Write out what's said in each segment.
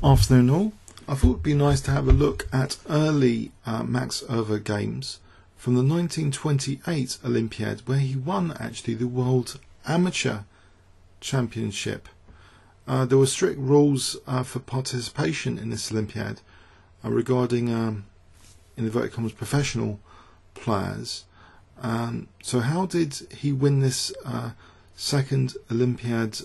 Afternoon all. I thought it would be nice to have a look at early Max Euwe games from the 1928 Olympiad, where he won actually the World Amateur Championship. There were strict rules for participation in this Olympiad regarding, in inverted commas, professional players. So how did he win this second Olympiad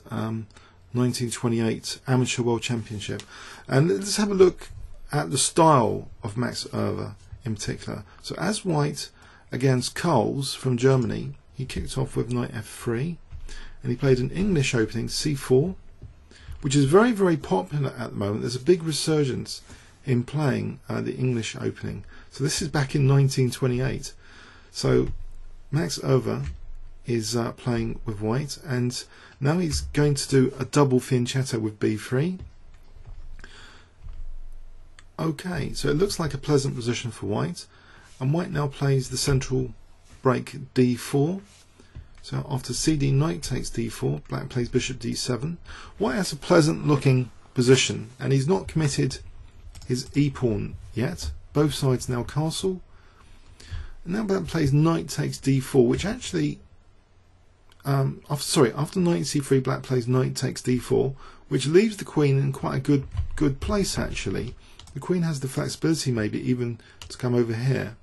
1928 Amateur World Championship? And let's have a look at the style of Max Euwe in particular. So as white against Karls from Germany, he kicked off with knight f3, and he played an English opening c4, which is very, very popular at the moment. There's a big resurgence in playing the English opening. So this is back in 1928. So Max Euwe is playing with white, and now he's going to do a double fianchetto with b3. Okay, so it looks like a pleasant position for white, and white now plays the central break d4. So after cd, knight takes d4, black plays bishop d7. White has a pleasant looking position, and he's not committed his e-pawn yet. Both sides now castle. And now black plays knight takes d4, which actually after knight c3, black plays knight takes d4, which leaves the queen in quite a good place actually. The queen has the flexibility maybe even to come over here,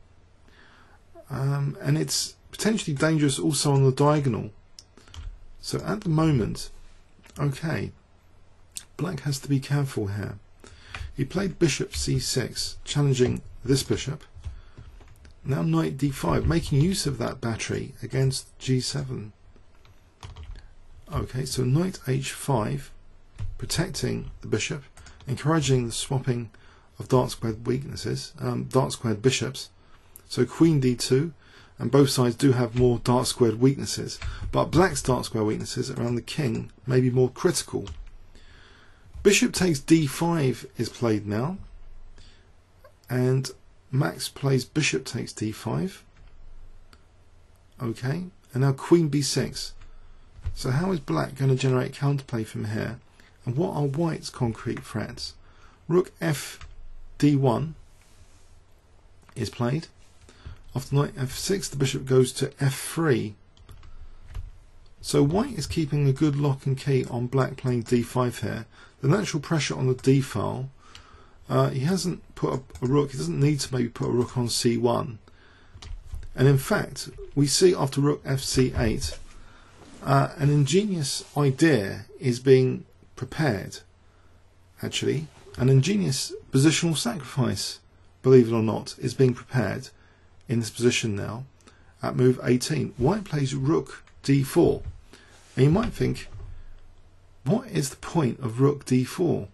and it's potentially dangerous also on the diagonal. So at the moment, okay, black has to be careful here. He played bishop c6, challenging this bishop. Now knight d5, making use of that battery against g7. Okay, so knight h5, protecting the bishop, encouraging the swapping of dark squared weaknesses, dark squared bishops. So queen d2, and both sides do have more dark squared weaknesses, but black's dark square weaknesses around the king may be more critical. Bishop takes d5 is played now, and Max plays bishop takes d5. Okay, and now queen b6. So how is black going to generate counterplay from here, and what are white's concrete threats? Rook f d1 is played. After knight f6, the bishop goes to f3. So white is keeping a good lock and key on black playing d5 here. The natural pressure on the d file, he hasn't put a rook, he doesn't need to maybe put a rook on c1. And in fact, we see after rook fc8, an ingenious idea is being prepared, actually. An ingenious positional sacrifice, believe it or not, is being prepared in this position now at move 18. White plays rook d4, and you might think, what is the point of rook d4?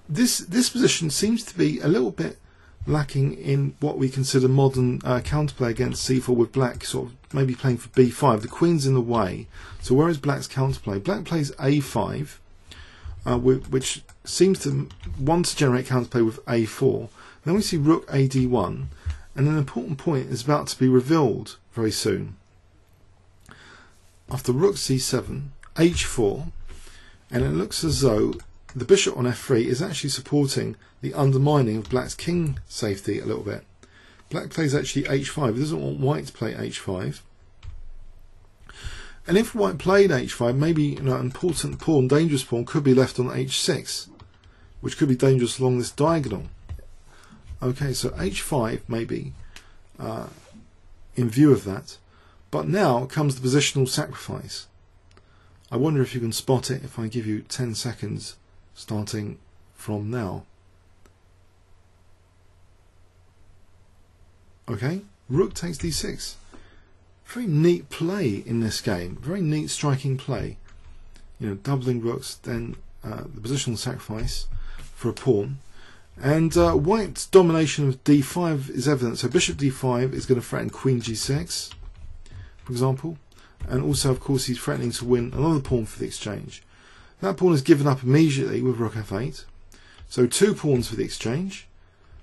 This position seems to be a little bit lacking in what we consider modern counterplay against c4, with black sort of maybe playing for b5. The queen's in the way, so where is black's counterplay? Black plays a5, which seems to want to generate counterplay with a4. Then we see rook ad1, and an important point is about to be revealed very soon. After rook c7, h4, and it looks as though the bishop on f3 is actually supporting the undermining of black's king safety a little bit. Black plays actually h5. He doesn't want white to play h5. And if white played h5, maybe an important pawn, dangerous pawn, could be left on h6, which could be dangerous along this diagonal. Okay, so h5 maybe in view of that. But now comes the positional sacrifice. I wonder if you can spot it if I give you 10 seconds starting from now. Okay, rook takes d6. Very neat play in this game. Very neat striking play. You know, doubling rooks, then the positional sacrifice for a pawn. And white's domination of d5 is evident. So bishop d5 is going to threaten queen g6, for example. And also, of course, he's threatening to win another pawn for the exchange. That pawn is given up immediately with rook f8. So 2 pawns for the exchange.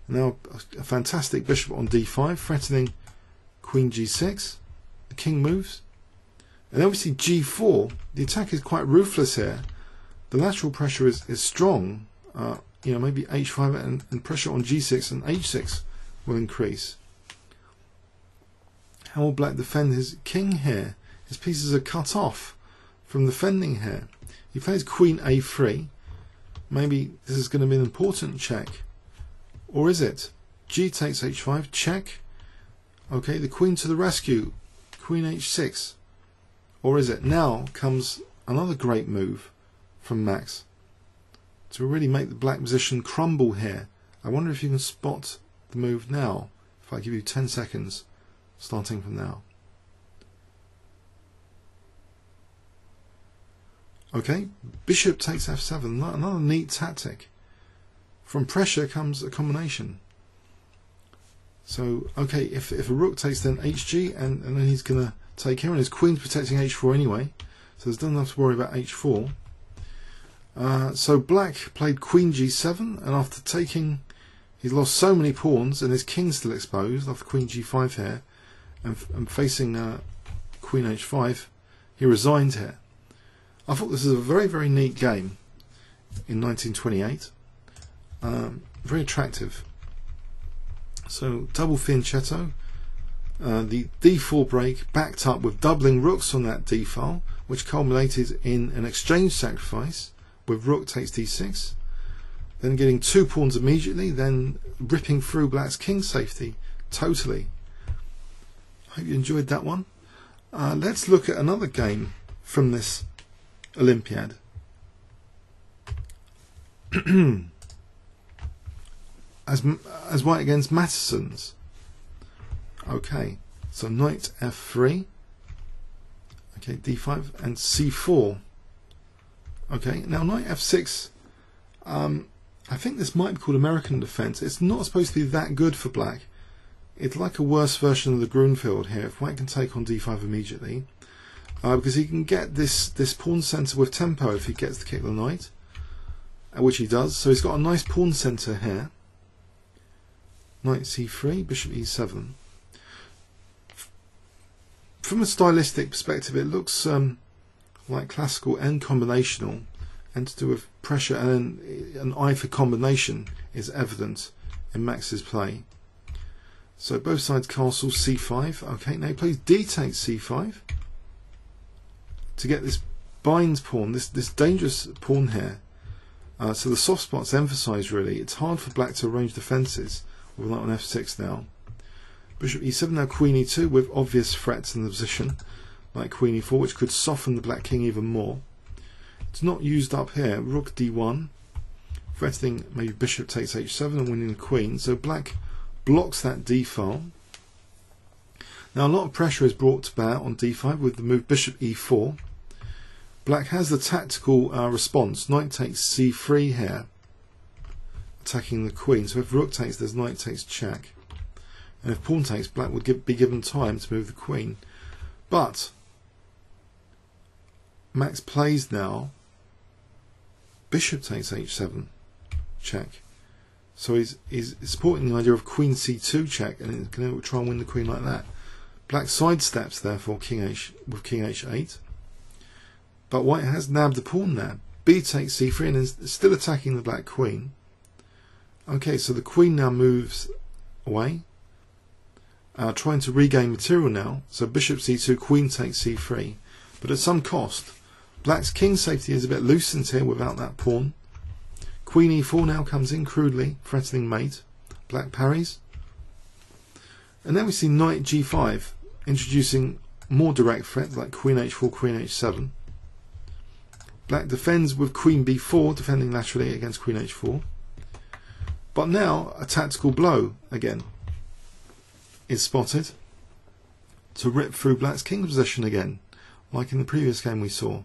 Now a fantastic bishop on d5, threatening queen g6. The king moves. And then we see g4. The attack is quite ruthless here. the lateral pressure is strong. You know, maybe h5 and pressure on g6 and h6 will increase. How will black defend his king here? His pieces are cut off from defending here. He plays queen a3. Maybe this is going to be an important check. Or is it? G takes h5, check. Okay, the queen to the rescue. Queen h6. Or is it? Now comes another great move from Max to really make the black position crumble here. I wonder if you can spot the move now. If I give you 10 seconds, starting from now. Okay, bishop takes f7, another neat tactic. From pressure comes a combination. So, okay, if a rook takes then hg, and then he's going to take here, and his queen's protecting h4 anyway, so there's not enough to worry about h4. So black played queen g7, and after taking, he's lost so many pawns, and his king's still exposed after queen g5 here, and facing queen h5, he resigned here. I thought this was a very, very neat game in 1928. Very attractive. So double fianchetto, the d4 break backed up with doubling rooks on that d file, which culminated in an exchange sacrifice with rook takes d6, then getting 2 pawns immediately, then ripping through black's king safety totally. I hope you enjoyed that one. Let's look at another game from this Olympiad. as white against Matteson's. Okay, so knight f3, okay, d5 and c4. Okay, now knight f6, I think this might be called American defense. It's not supposed to be that good for black. It's like a worse version of the Grunfeld here. If white can take on d5 immediately, because he can get this pawn centre with tempo if he gets to kick the knight, which he does. So he's got a nice pawn centre here. Knight c3, bishop e7. From a stylistic perspective, it looks like classical and combinational, and to do with pressure, and an eye for combination is evident in Max's play. So both sides castle c5. Okay, now he plays d takes c5 to get this binds pawn, this dangerous pawn here. So the soft spot's emphasised really. It's hard for black to arrange defences with knight on f6 now. Bishop e7, now queen e2 with obvious threats in the position, like queen e4, which could soften the black king even more. It's not used up here. Rook d1, threatening maybe bishop takes h7 and winning the queen. So black blocks that d file. Now a lot of pressure is brought to bear on d5 with the move bishop e4. Black has the tactical response. Knight takes c3 here, attacking the queen. So if rook takes, there's knight takes check. And if pawn takes, black would be given time to move the queen. But Max plays now bishop takes h7 check. So he's supporting the idea of queen c2 check, and he's going to try and win the queen like that. Black sidesteps therefore with king h8. But white has nabbed the pawn there. B takes c3 and is still attacking the black queen. Okay, so the queen now moves away, trying to regain material now. So bishop c2, queen takes c3, but at some cost. Black's king safety is a bit loosened here without that pawn. Queen e4 now comes in crudely, threatening mate. Black parries. And then we see knight g5, introducing more direct threats like queen h4, queen h7. Black defends with queen b4, defending laterally against queen h4. But now a tactical blow again is spotted to rip through black's king position again, like in the previous game we saw.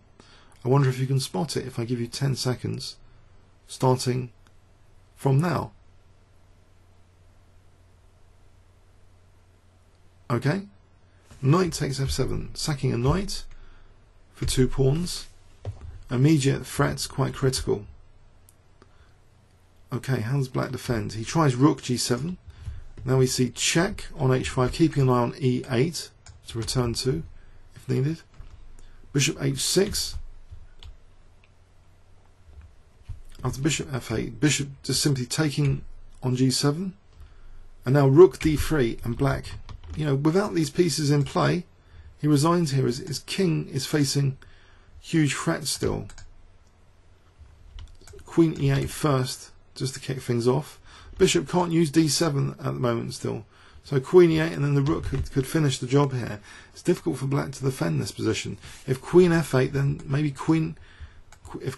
I wonder if you can spot it if I give you 10 seconds, starting from now. Okay, knight takes f7, sacking a knight for 2 pawns. Immediate threats quite critical. Okay, how does black defend? He tries rook g7. Now we see check on h5, keeping an eye on e8 to return to if needed. Bishop h6. after bishop f8, bishop just simply taking on g7, and now rook d3, and black, without these pieces in play, he resigns here as his king is facing huge threats still. Queen e8 first, just to kick things off. Bishop can't use d7 at the moment still. So queen e8 and then the rook could finish the job here. It's difficult for black to defend this position. If queen f8, then maybe if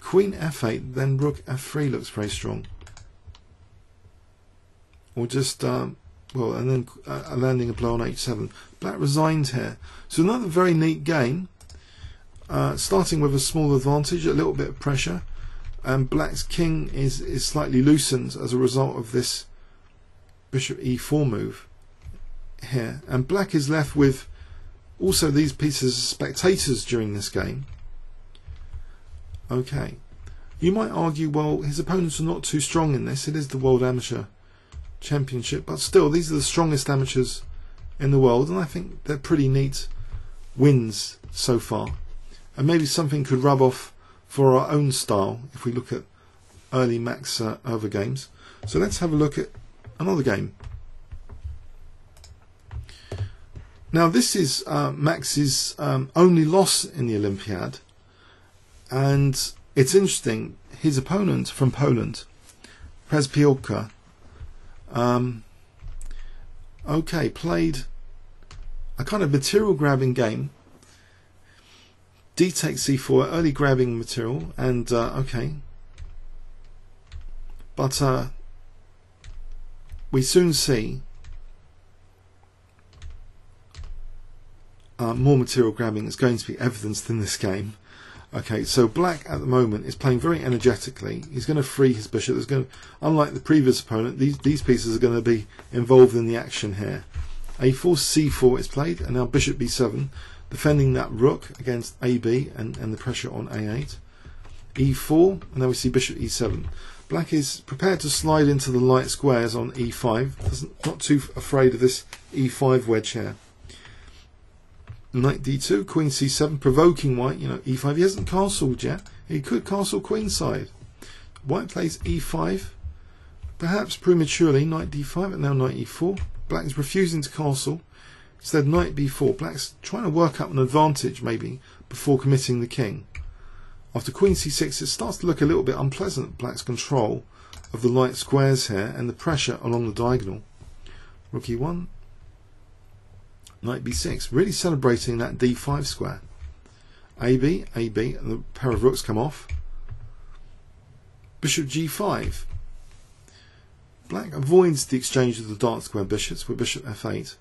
queen f8, then rook f3 looks very strong. Or just, and then landing a blow on h7. Black resigned here. So another very neat game, starting with a small advantage, a little bit of pressure, and black's king is slightly loosened as a result of this bishop e4 move here, and black is left with also these pieces as spectators during this game. Okay, you might argue, well, his opponents are not too strong in this. It is the World Amateur Championship, but still, these are the strongest amateurs in the world, and I think they're pretty neat wins so far, and maybe something could rub off for our own style if we look at early Max Euwe games. So let's have a look at another game. Now this is Max's only loss in the Olympiad, and it's interesting, his opponent from Poland, Piłka, played a kind of material grabbing game. D takes c4, early grabbing material, and but we soon see more material grabbing is going to be evidenced in this game. Okay, so black at the moment is playing very energetically. He's going to free his bishop. There's going to, unlike the previous opponent, these pieces are going to be involved in the action here. A4, c4 is played, and now bishop b7, defending that rook against ab and the pressure on a8. E4, and now we see bishop e7. Black is prepared to slide into the light squares on e5. Not too afraid of this e5 wedge here. Knight d2, queen c7, provoking white, e5. He hasn't castled yet. He could castle queenside. White plays e5, perhaps prematurely, knight d5, and now knight e4. Black is refusing to castle. Instead, knight b4. Black's trying to work up an advantage, maybe, before committing the king. After queen c6, it starts to look a little bit unpleasant, black's control of the light squares here and the pressure along the diagonal. Rook e1. Knight b6, really celebrating that d5 square. AB, and the pair of rooks come off. Bishop g5. Black avoids the exchange of the dark square bishops with bishop f8.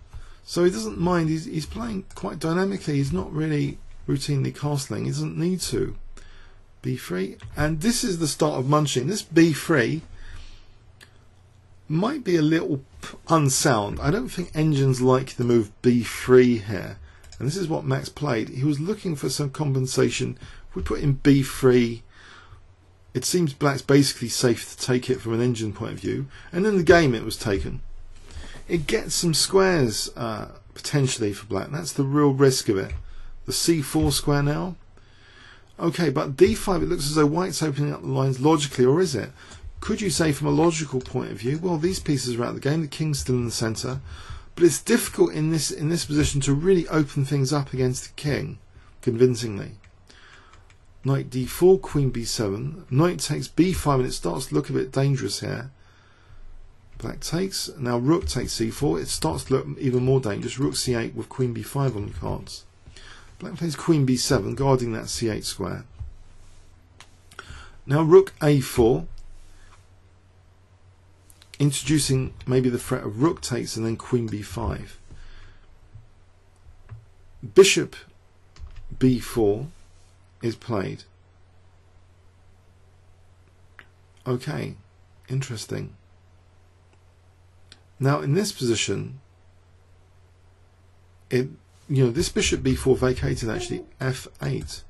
So he doesn't mind, he's playing quite dynamically, he's not really routinely castling, he doesn't need to. b3, and this is the start of munching. This b3 might be a little unsound. I don't think engines like the move b3 here, and this is what Max played. He was looking for some compensation. If we put in b3, it seems black's basically safe to take it from an engine point of view, and in the game it was taken. It gets some squares potentially for black. That's the real risk of it. The c4 square now. Okay, but d5, it looks as though white's opening up the lines logically, or is it? Could you say from a logical point of view, well, these pieces are out of the game, the king's still in the centre, but it's difficult in this position to really open things up against the king convincingly. Knight d4, queen b7, knight takes b5, and it starts to look a bit dangerous here. Black takes, now rook takes c4, it starts to look even more dangerous. Rook c8 with queen b5 on the cards. Black plays queen b7, guarding that c8 square. Now rook a4, introducing maybe the threat of rook takes and then queen b5. Bishop b4 is played. Okay, interesting. Now in this position, this bishop b4 vacated actually f8.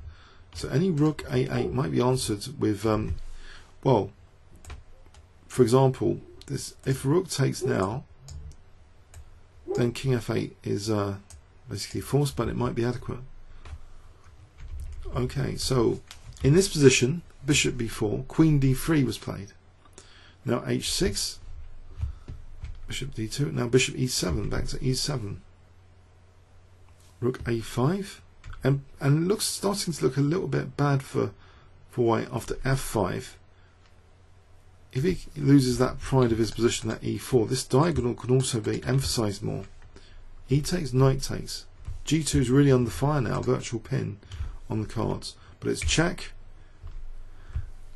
So any rook a8 might be answered with, well, for example, if rook takes now, then king f8 is basically forced, but it might be adequate. Okay, so in this position, bishop b4, queen d3 was played. Now h6, bishop d2, now bishop e7, back to e7. Rook a5, and it starting to look a little bit bad for white after f5. If he loses that pride of his position at e4, this diagonal can also be emphasized more. E takes, knight takes. g2 is really under fire now, virtual pin on the cards, but it's check.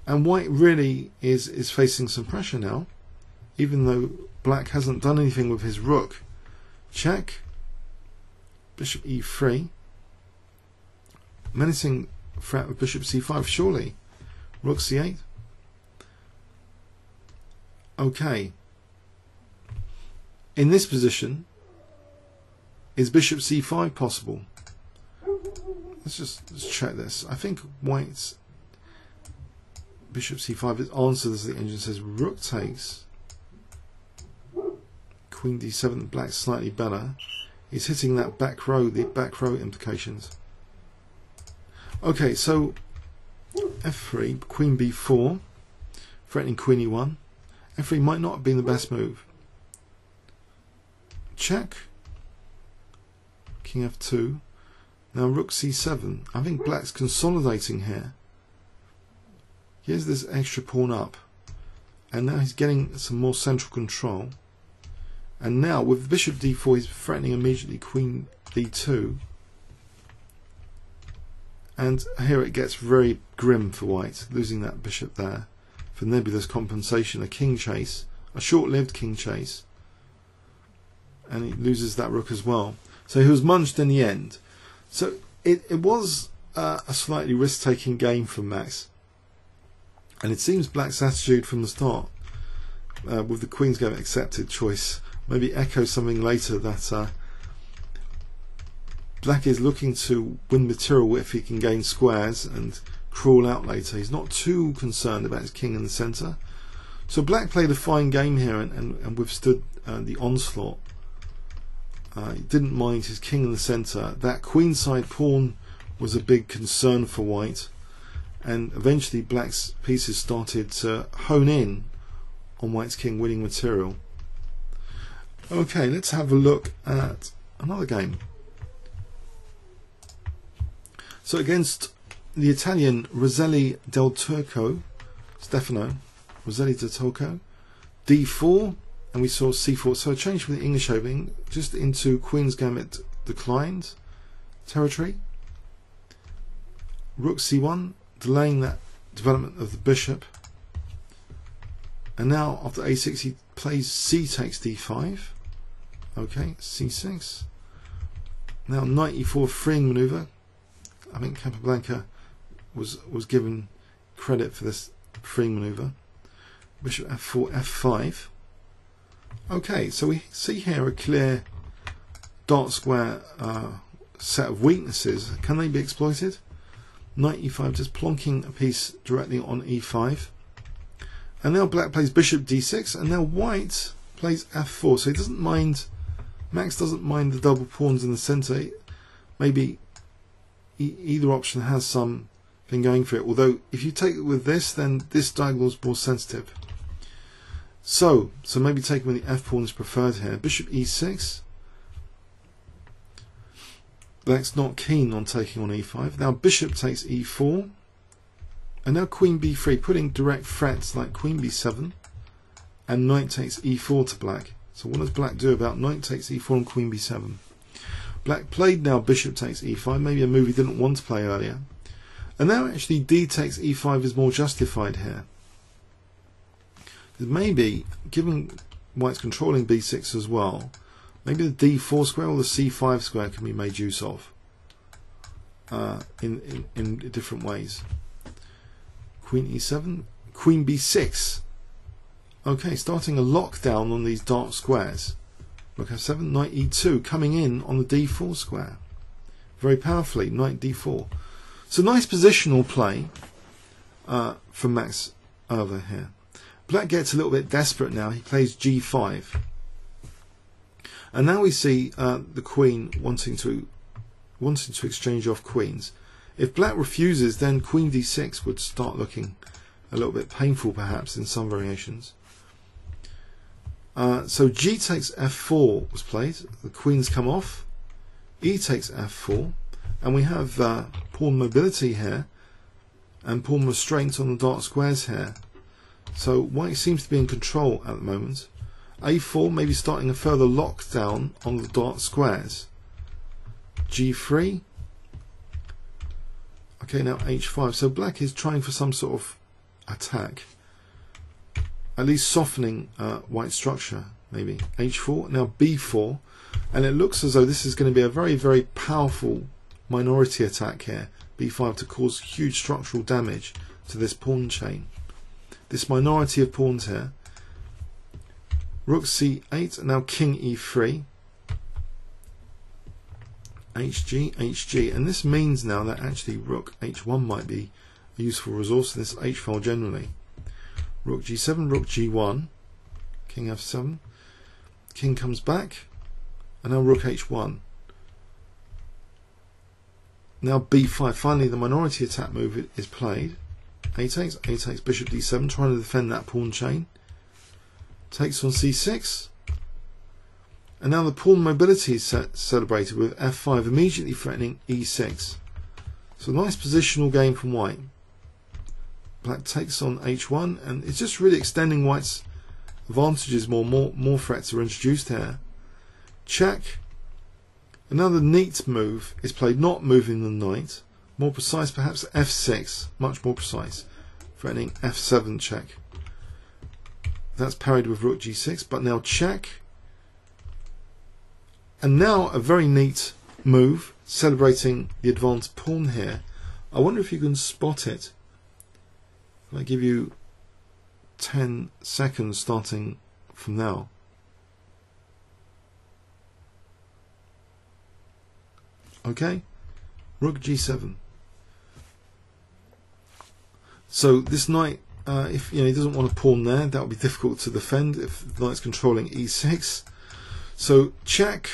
And white really is facing some pressure now, even though black hasn't done anything with his rook. Check, bishop e3, menacing threat with bishop c5, surely. Rook c8. Okay. In this position, is bishop c5 possible? Let's check this. I think white's bishop c5 is answered as the engine says. Rook takes, queen d7, black slightly better. He's hitting that back row, the back row implications. Okay, so f3, queen b4, threatening queen e1. f3 might not have been the best move. Check, king f2. Now rook c7. I think black's consolidating here. Here's this extra pawn up, and now he's getting some more central control. And now with bishop d4, he's threatening immediately queen d2. And here it gets very grim for white, losing that bishop there. For nebulous compensation, a king chase, a short-lived king chase. And he loses that rook as well. So he was munched in the end. So it was a slightly risk-taking game for Max. And it seems black's attitude from the start, with the queen's game accepted choice, maybe echoes something later that black is looking to win material if he can gain squares and crawl out later. He's not too concerned about his king in the centre. So black played a fine game here and withstood the onslaught. He didn't mind his king in the centre. That queenside pawn was a big concern for white, and eventually black's pieces started to hone in on white's king, winning material. Okay, let's have a look at another game. So against the Italian Rosselli del Turco, Stefano Rosselli del Turco, d4, and we saw c4. So a change from the English Open just into Queen's Gambit declined territory. Rook c1, delaying that development of the bishop. And now after a6 he plays c takes d5. Okay, c6. Now knight e4, freeing manoeuvre. I think Capablanca was given credit for this freeing manoeuvre. Bishop f4, f5. Okay, so we see here a clear dark square set of weaknesses. Can they be exploited? Knight e5, just plonking a piece directly on e5. And now black plays bishop d6, and now white plays f4. So he doesn't mind, Max doesn't mind the double pawns in the centre. Maybe either option has something going for it. Although if you take it with this, then this diagonal is more sensitive. So maybe taking with the f pawn is preferred here. Bishop e6. Black's not keen on taking on e5. Now bishop takes e4. And now queen b3, putting direct threats like queen b7. And knight takes e4 to black. So what does black do about knight takes e4 and queen b7? Black played now bishop takes e5, maybe a move he didn't want to play earlier. And now actually d takes e5 is more justified here. Maybe, given white's controlling b6 as well, maybe the d4 square or the c5 square can be made use of in different ways. Queen e7, queen b6. Okay, starting a lockdown on these dark squares. Rook f7, knight e2, coming in on the d4 square. Very powerfully, knight d4. So nice positional play from Max Euwe here. Black gets a little bit desperate now. He plays g5. And now we see the queen wanting to exchange off queens. If black refuses, then queen d6 would start looking a little bit painful perhaps in some variations. So g takes f4 was played, the queen's come off, e takes f4, and we have pawn mobility here and pawn restraint on the dark squares here. So white seems to be in control at the moment. a4 maybe starting a further lockdown on the dark squares. g3. Okay, now h5. So black is trying for some sort of attack, at least softening white structure, maybe. h4, now b4, and it looks as though this is going to be a very, very powerful minority attack here, b5, to cause huge structural damage to this pawn chain. This minority of pawns here. Rook c8, and now king e3, hg, hg, and this means now that actually rook h1 might be a useful resource in this h file generally. Rook g7, rook g1, king f7, king comes back, and now rook h1. Now b5, finally the minority attack move is played. A takes, bishop d7, trying to defend that pawn chain. Takes on c6, and now the pawn mobility is celebrated with f5, immediately threatening e6. So nice positional game from white. Black takes on h1, and it's just really extending white's advantages more. More threats are introduced here. Check. Another neat move is played, not moving the knight. More precise, perhaps f6, much more precise, threatening f7 check. That's parried with rook g6, but now check. And now a very neat move, celebrating the advanced pawn here. I wonder if you can spot it. I give you 10 seconds starting from now. Okay, rook g7. So this knight, if he doesn't want a pawn there, that would be difficult to defend if the knight's controlling e6. So check,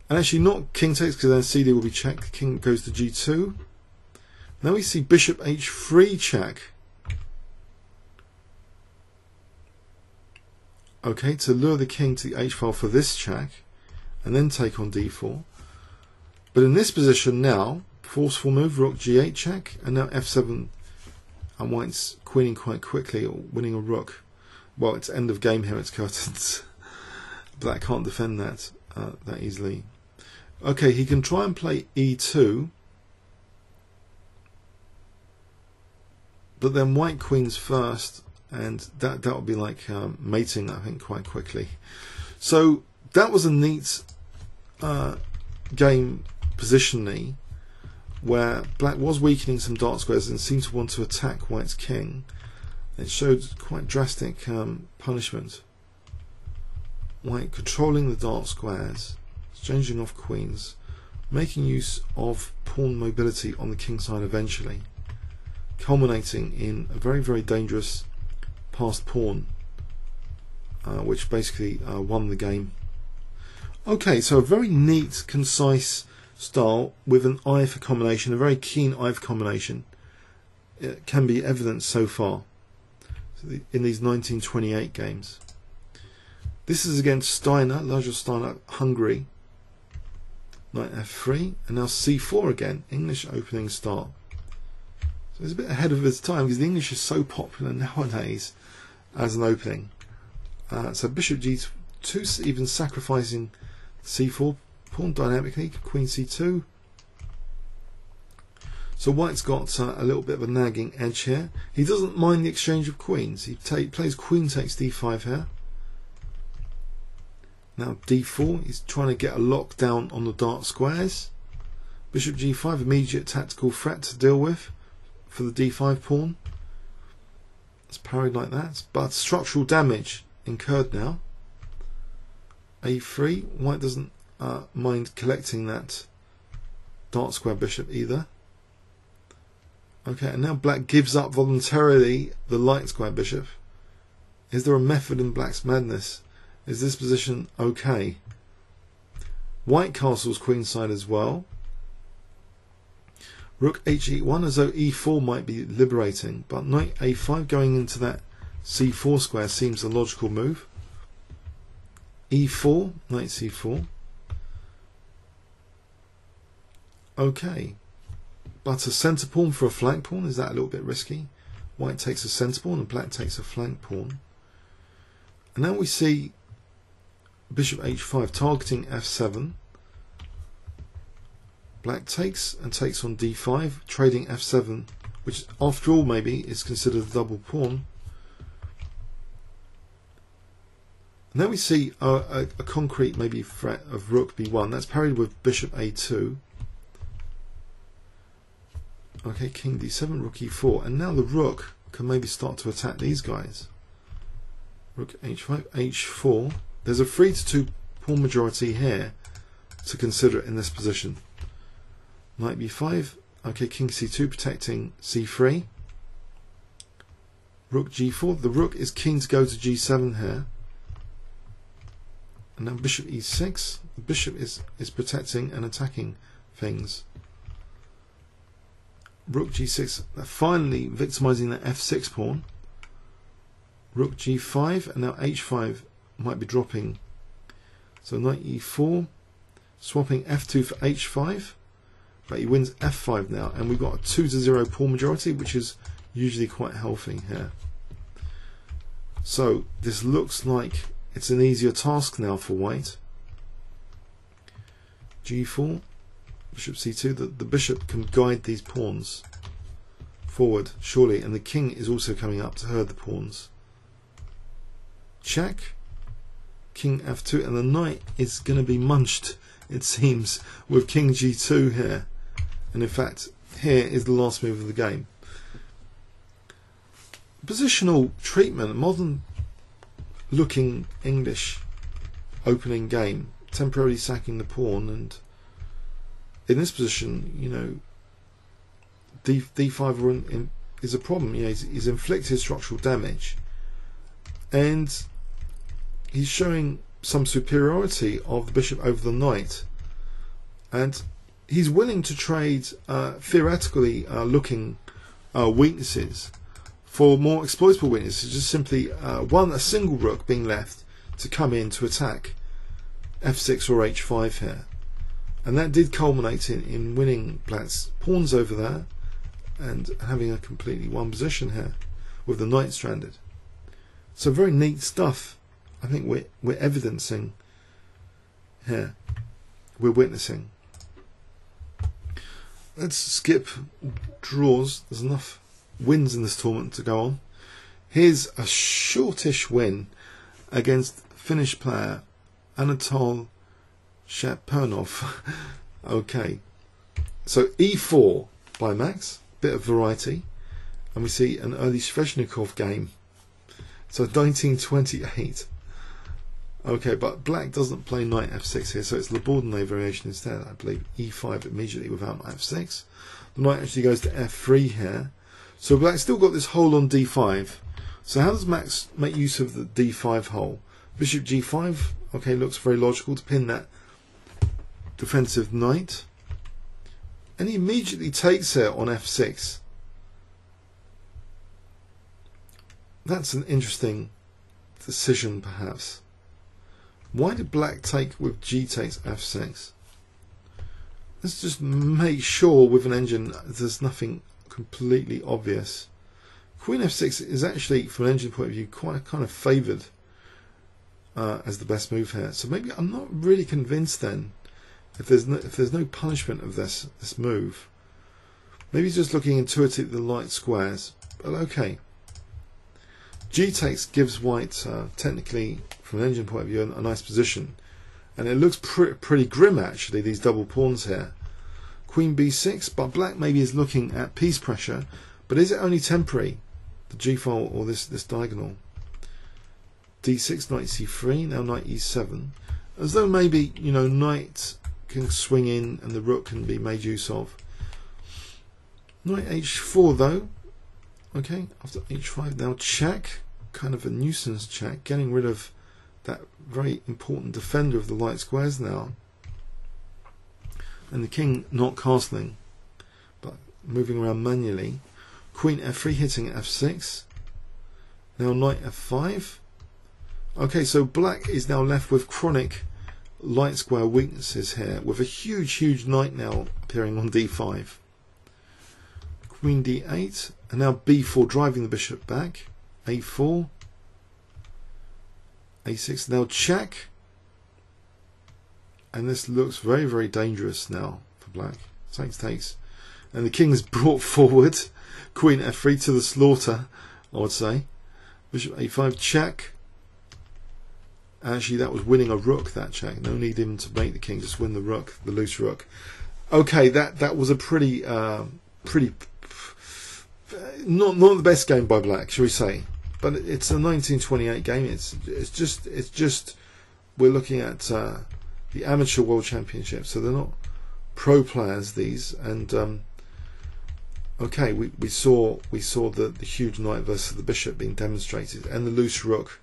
and actually not king takes, because then CD will be checked. King goes to g2. Now we see bishop h3 check. Okay, to lure the king to the h file for this check, and then take on d4. But in this position now, forceful move, rook g8 check, and now f7, and white's queening quite quickly, or winning a rook. Well, it's end of game here, it's curtains. Black can't defend that that easily. Okay, he can try and play e2, but then white queens first, and that would be like mating, I think, quite quickly. So that was a neat game positionally, where black was weakening some dark squares and seemed to want to attack white's king. It showed quite drastic punishment. White controlling the dark squares, exchanging off queens, making use of pawn mobility on the king side eventually, culminating in a very, very dangerous passed pawn, which basically won the game. Okay, so a very neat, concise style with an eye for combination, a very keen eye for combination. It can be evident so far in these 1928 games. This is against Steiner, Lajos Steiner, Hungary. Knight f3, and now c4 again, English opening start. So it's a bit ahead of its time, because the English is so popular nowadays as an opening. So bishop g2, even sacrificing c4 pawn dynamically, queen c2. So white's got a little bit of a nagging edge here. He doesn't mind the exchange of queens. He plays queen takes d5 here. Now d4, he's trying to get a lockdown on the dark squares. Bishop g5, immediate tactical threat to deal with for the d5 pawn. It's parried like that, but structural damage incurred now. a3, white doesn't mind collecting that dark square bishop either. Okay, and now black gives up voluntarily the light square bishop. Is there a method in black's madness? Is this position okay? White castles queenside as well. Rook h1, as though e4 might be liberating, but knight a5 going into that c4 square seems a logical move. e4, knight c4. Okay, but a centre pawn for a flank pawn, is that a little bit risky? White takes a centre pawn and black takes a flank pawn. And now we see bishop h5 targeting f7. Black takes and takes on d5, trading f7, which after all maybe is considered a double pawn. And then we see a concrete maybe threat of rook b1. That's parried with bishop a2. Okay, king d7, rook e4, and now the rook can maybe start to attack these guys. Rook h5, h4. There's a 3-2 pawn majority here to consider in this position. Knight b5. Okay, king c2 protecting c3. Rook g4. The rook is keen to go to g7 here. And now bishop e6. The bishop is protecting and attacking things. Rook g6, finally victimizing that f6 pawn. Rook g5, and now h5 might be dropping. So knight e4, swapping f2 for h5, but he wins f5 now, and we've got a 2-0 pawn majority, which is usually quite healthy here. So this looks like it's an easier task now for white. g4. Bishop c2, the bishop can guide these pawns forward, surely, and the king is also coming up to herd the pawns. Check, king f2, and the knight is going to be munched, it seems, with king g2 here. And in fact, here is the last move of the game. Positional treatment, modern looking English opening game, temporarily sacking the pawn, and in this position, you know, d5 is a problem. You know, he's inflicted structural damage, and he's showing some superiority of the bishop over the knight, and he's willing to trade theoretically looking weaknesses for more exploitable weaknesses. Just simply a single rook being left to come in to attack f6 or h5 here. And that did culminate in winning black's pawns over there and having a completely won position here with the knight stranded. So very neat stuff. I think we're evidencing here. We're witnessing. Let's skip draws. There's enough wins in this tournament to go on. Here's a shortish win against Finnish player Anatol Shapernov. Okay, so e4 by Max, bit of variety, and we see an early Sveshnikov game. So 1928. Okay, but black doesn't play knight f6 here, so it's Labordine variation instead, I believe. e5 immediately without knight f6. The knight actually goes to f3 here. So black's still got this hole on d5. So how does Max make use of the d5 hole? Bishop g5, okay, looks very logical to pin that defensive knight, and he immediately takes it on f6. That's an interesting decision, perhaps. Why did black take with g takes f6? Let's just make sure with an engine there's nothing completely obvious. Queen f6 is actually, from an engine point of view, quite kind of favoured as the best move here. So maybe I'm not really convinced then. If there's no punishment of this move, maybe he's just looking intuitively at the light squares. But okay, g takes gives white technically, from an engine point of view, a nice position, and it looks pretty grim actually. These double pawns here. Queen b6, but black maybe is looking at piece pressure, but is it only temporary? The g file or this diagonal. d6, knight c3, now knight e7, as though maybe, you know, knight can swing in and the rook can be made use of. Knight h4 though. Okay, after h5 now check, kind of a nuisance check, getting rid of that very important defender of the light squares now, and the king not castling, but moving around manually. Queen f3 hitting f6. Now knight f5. Okay, so black is now left with chronic light square weaknesses here, with a huge knight now appearing on d5. Queen d8, and now b4 driving the bishop back. a4. a6, now check. And this looks very dangerous now for black. Takes. And the king is brought forward. Queen f3 to the slaughter, I would say. Bishop a5, check. Actually, that was winning a rook, that check. No need even to make the king, just win the rook, the loose rook. Okay, that was a pretty not the best game by black, shall we say? But it's a 1928 game. It's just we're looking at the amateur world championship, so they're not pro players, these. And okay, we saw the huge knight versus the bishop being demonstrated, and the loose rook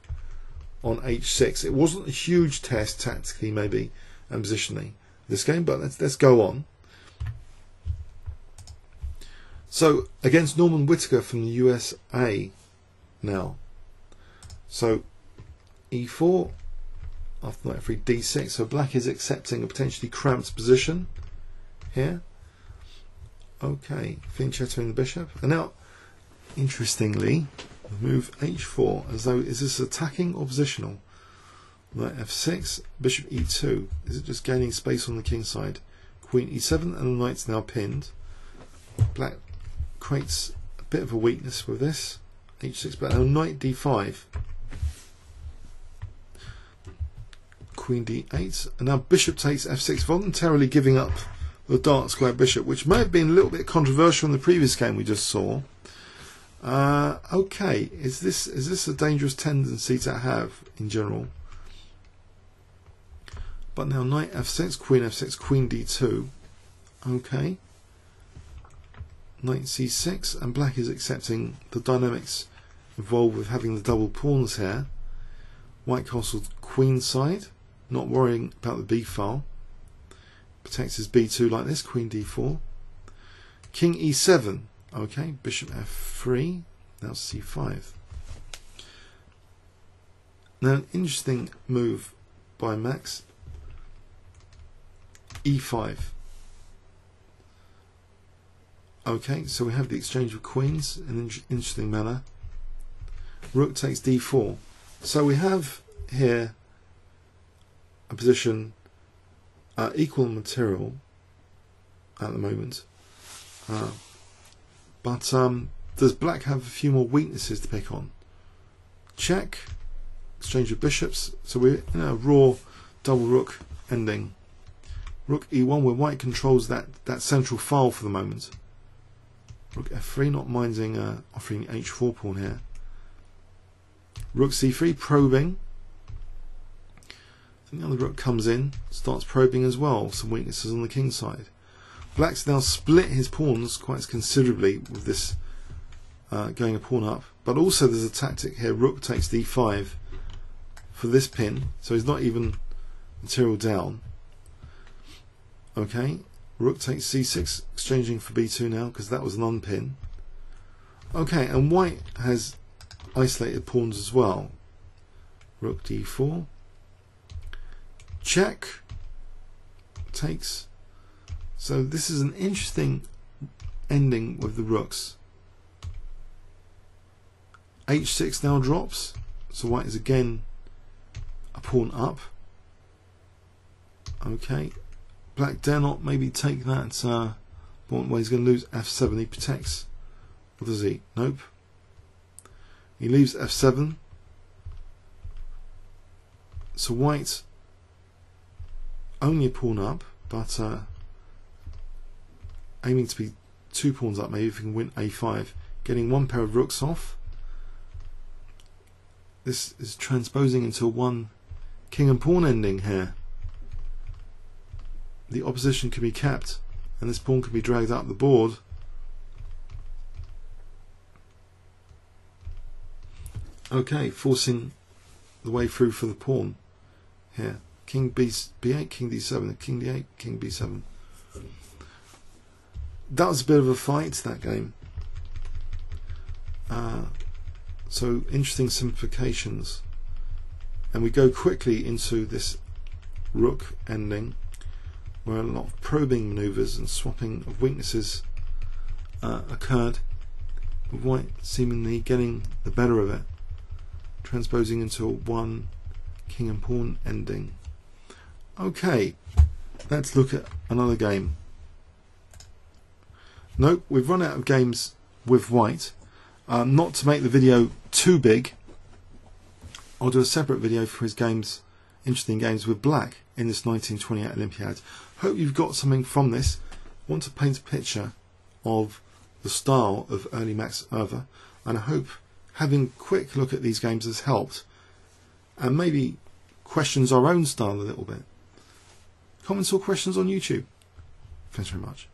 on h6. It wasn't a huge test tactically, maybe, and positionally this game, but let's go on. So against Norman Whitaker from the USA now. So e4 after knight f3, d6. So black is accepting a potentially cramped position here. Okay, fianchettoing the bishop, and now interestingly, move h4 as though, is this attacking or positional? Knight f6, bishop e2. Is it just gaining space on the king side? Queen e7, and the knight's now pinned. Black creates a bit of a weakness with this. h6, but now knight d5. Queen d8, and now bishop takes f6, voluntarily giving up the dark square bishop, which may have been a little bit controversial in the previous game we just saw. Okay, is this a dangerous tendency to have in general? But now knight f6, queen d2. Okay, knight c6, and black is accepting the dynamics involved with having the double pawns here. White castle queen side, not worrying about the b file. Protects his b2 like this. Queen d4. King e7. Okay, bishop f3, now c5. Now an interesting move by Max. e5. Okay, so we have the exchange of queens in an interesting manner. Rook takes d4. So we have here a position equal in material at the moment. But does black have a few more weaknesses to pick on? Check, exchange of bishops, so we're in a raw double rook ending. Rook e1, where white controls that central file for the moment. Rook f3, not minding offering h4 pawn here. Rook c3, probing. And the other rook comes in, starts probing as well, some weaknesses on the king side. Black's now split his pawns quite considerably with this going a pawn up, but also there's a tactic here. Rook takes d5 for this pin, so he's not even material down. Okay, rook takes c6, exchanging for b2 now because that was an unpin. Okay, and white has isolated pawns as well. Rook d4, check, takes. So this is an interesting ending with the rooks. h6 now drops, so white is again a pawn up. Okay, black dare not maybe take that pawn where he's going to lose f7. He protects. What does he? Nope. He leaves f7. So white only a pawn up, but aiming to be 2 pawns up, maybe if he can win a5, getting one pair of rooks off. This is transposing into a 1 king and pawn ending here. The opposition can be kept, and this pawn can be dragged up the board. Okay, forcing the way through for the pawn here. King b8, king d7, king d8, king b7. that was a bit of a fight, that game. So interesting simplifications, and we go quickly into this rook ending, where a lot of probing manoeuvres and swapping of weaknesses occurred, with white seemingly getting the better of it, transposing into a one king and pawn ending. Okay, let's look at another game. Nope, we've run out of games with white. Not to make the video too big, I'll do a separate video for his games, interesting games with black in this 1928 Olympiad. Hope you've got something from this. Want to paint a picture of the style of early Max Euwe, and I hope having a quick look at these games has helped, and maybe questions our own style a little bit. Comments or questions on YouTube. Thanks very much.